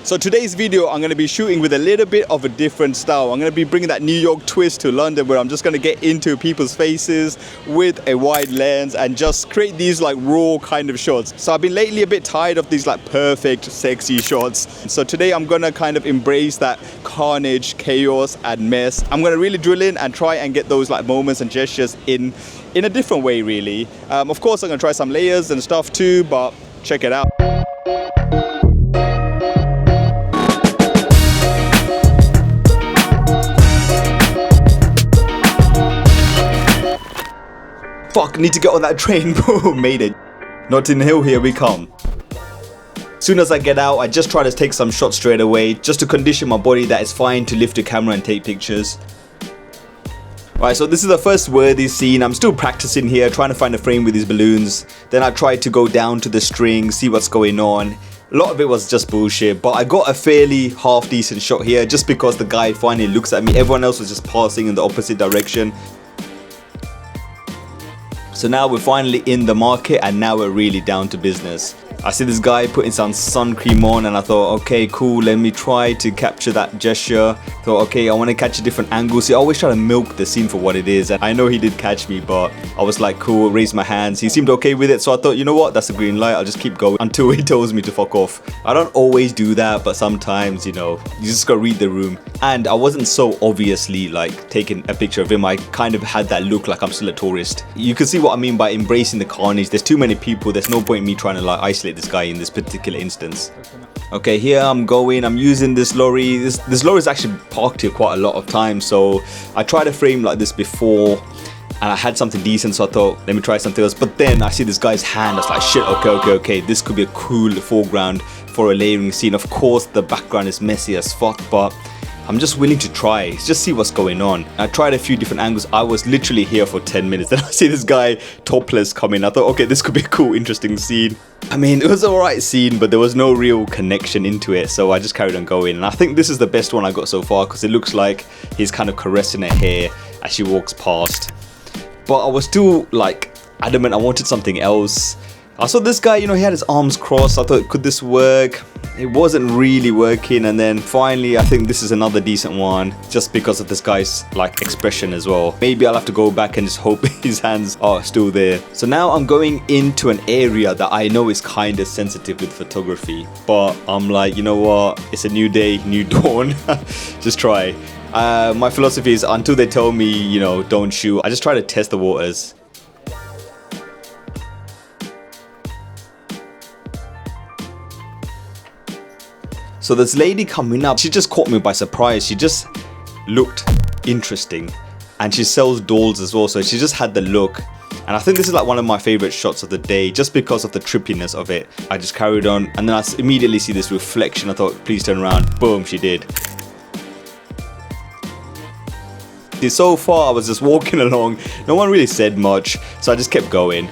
So today's video, I'm going to be shooting with a little bit of a different style. I'm going to be bringing that New York twist to London, where I'm just going to get into people's faces with a wide lens and just create these like raw kind of shots. So I've been lately a bit tired of these like perfect, sexy shots. So today I'm going to kind of embrace that carnage, chaos and mess. I'm going to really drill in and try and get those like moments and gestures in a different way, really. Of course, I'm going to try some layers and stuff too, but check it out. Fuck, need to get on that train. Boom, made it. Notting Hill, here we come. Soon as I get out, I just try to take some shots straight away, just to condition my body that it's fine to lift the camera and take pictures. Right, so this is the first worthy scene. I'm still practicing here, trying to find a frame with these balloons. Then I tried to go down to the string, see what's going on. A lot of it was just bullshit, but I got a fairly half decent shot here just because the guy finally looks at me. Everyone else was just passing in the opposite direction. So now we're finally in the market and now we're really down to business. I see this guy putting some sun cream on and I thought, okay, cool, let me try to capture that gesture. Thought, okay, I want to catch a different angle. See, I always try to milk the scene for what it is. And I know he did catch me, but I was like, cool, raised my hands. He seemed okay with it. So I thought, you know what, that's a green light. I'll just keep going until he tells me to fuck off. I don't always do that, but sometimes, you know, you just gotta read the room. And I wasn't so obviously like taking a picture of him. I kind of had that look like I'm still a tourist. You can see what I mean by embracing the carnage. There's too many people. There's no point in me trying to like isolate this guy in this particular instance. Okay, here I'm going. I'm using this lorry. This lorry is actually parked here quite a lot of times. So I tried a frame like this before and I had something decent, so I thought, let me try something else. But then I see this guy's hand. I was like, shit, okay. This could be a cool foreground for a layering scene. Of course, the background is messy as fuck, but I'm just willing to try, just see what's going on. I tried a few different angles. I was literally here for 10 minutes. Then I see this guy topless come in. I thought, okay, this could be a cool, interesting scene. I mean, it was an alright scene, but there was no real connection into it. So I just carried on going. And I think this is the best one I got so far because it looks like he's kind of caressing her hair as she walks past. But I was still like adamant I wanted something else. I saw this guy, you know, he had his arms crossed. I thought, could this work? It wasn't really working, and then finally I think this is another decent one just because of this guy's like expression as well. Maybe I'll have to go back and just hope his hands are still there. So now I'm going into an area that I know is kind of sensitive with photography, but I'm like, you know what, it's a new day, new dawn. Just try. My philosophy is until they tell me, you know, don't shoot, I just try to test the waters. So this lady coming up, she just caught me by surprise. She just looked interesting and she sells dolls as well. So she just had the look. And I think this is like one of my favorite shots of the day just because of the trippiness of it. I just carried on and then I immediately see this reflection. I thought, please turn around. Boom, she did. So far I was just walking along. No one really said much. So I just kept going.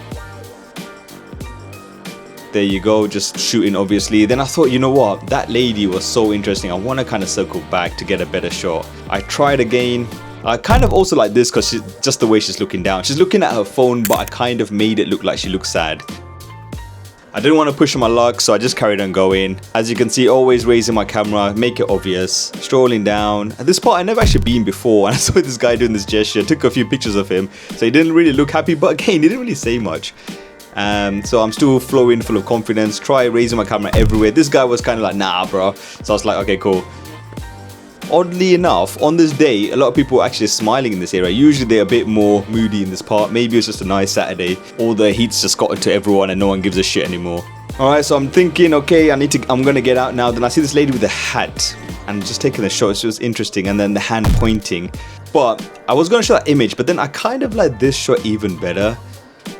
There you go, just shooting obviously. Then I thought, you know what, that lady was so interesting. I want to kind of circle back to get a better shot. I tried again. I kind of also like this because just the way she's looking down. She's looking at her phone, but I kind of made it look like she looks sad. I didn't want to push my luck, so I just carried on going. As you can see, always raising my camera, make it obvious. Strolling down. At this part, I never actually been before, and I saw this guy doing this gesture. Took a few pictures of him, so he didn't really look happy, but again, he didn't really say much. So I'm still flowing, full of confidence. Try raising my camera everywhere. This guy was kind of like, nah, bro. So I was like, okay, cool. Oddly enough, on this day, a lot of people were actually smiling in this area. Usually they're a bit more moody in this part. Maybe it's just a nice Saturday. All the heat's just gotten to everyone and no one gives a shit anymore. Alright, so I'm thinking, okay, I'm gonna get out now. Then I see this lady with a hat and just taking the shot. She was interesting, and then the hand pointing. But I was gonna show that image, but then I kind of like this shot even better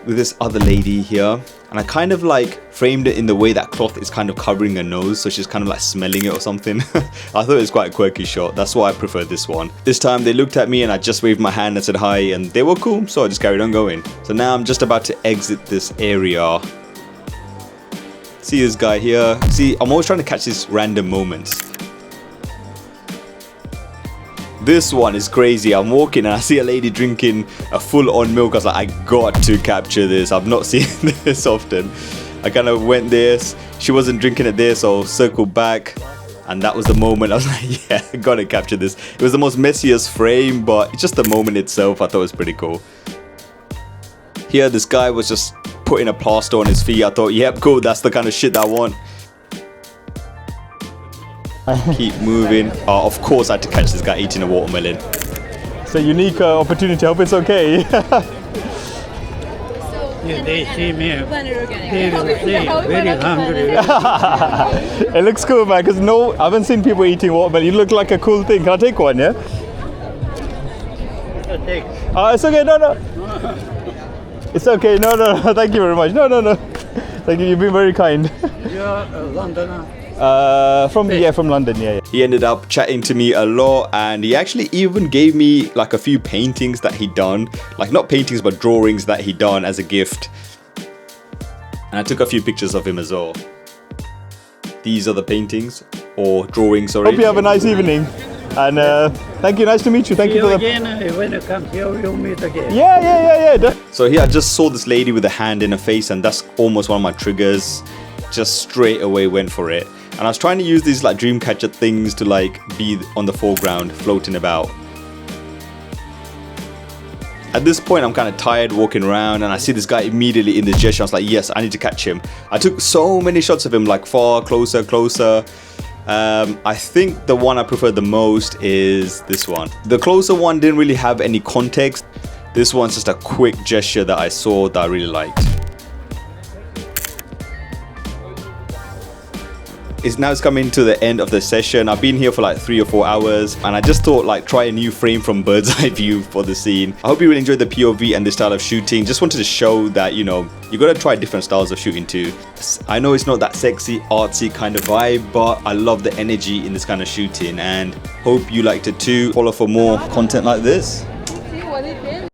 with this other lady here, and I kind of like framed it in the way that cloth is kind of covering her nose, so she's kind of like smelling it or something. I thought it was quite a quirky shot. That's why I preferred this one. This time they looked at me and I just waved my hand and said hi, and they were cool, so I just carried on going. So now I'm just about to exit this area. See this guy here. See, I'm always trying to catch these random moments. This one is crazy. I'm walking and I see a lady drinking a full-on milk. I was like, I got to capture this. I've not seen this often. I kind of went there. She wasn't drinking it there, so circled back. And that was the moment I was like, yeah, I gotta capture this. It was the most messiest frame, but just the moment itself I thought was pretty cool. Here, this guy was just putting a plaster on his feet. I thought, yep, cool, that's the kind of shit that I want. Keep moving. Oh, of course I had to catch this guy eating a watermelon. It's a unique opportunity. I hope it's okay. Yeah, they see me. They will say very hungry. It looks cool, man, because I haven't seen people eating watermelon. You look like a cool thing. Can I take one, yeah? Take. It's okay, no. It's okay, no. Thank you very much. No. Thank you, you've been very kind. You're a Londoner? From London, yeah. He ended up chatting to me a lot, and he actually even gave me like a few paintings that he'd done, like not paintings but drawings that he'd done as a gift. And I took a few pictures of him as well. These are the paintings or drawings, sorry. Hope you have a nice evening, and thank you. Nice to meet you. Thank you for the. Again, when you come here, we'll meet again. Yeah. So here I just saw this lady with a hand in her face, and that's almost one of my triggers. Just straight away went for it. And I was trying to use these like dream catcher things to like be on the foreground, floating about. At this point, I'm kind of tired walking around, and I see this guy immediately in the gesture. I was like, yes, I need to catch him. I took so many shots of him, like far closer. I think the one I preferred the most is this one. The closer one didn't really have any context. This one's just a quick gesture that I saw that I really liked. It's coming to the end of the session. I've been here for like 3 or 4 hours, and I just thought like try a new frame from bird's eye view for the scene. I hope you really enjoyed the POV and this style of shooting. Just wanted to show that, you know, you gotta try different styles of shooting too. I know it's not that sexy, artsy kind of vibe, but I love the energy in this kind of shooting, and hope you liked it too. Follow for more content like this.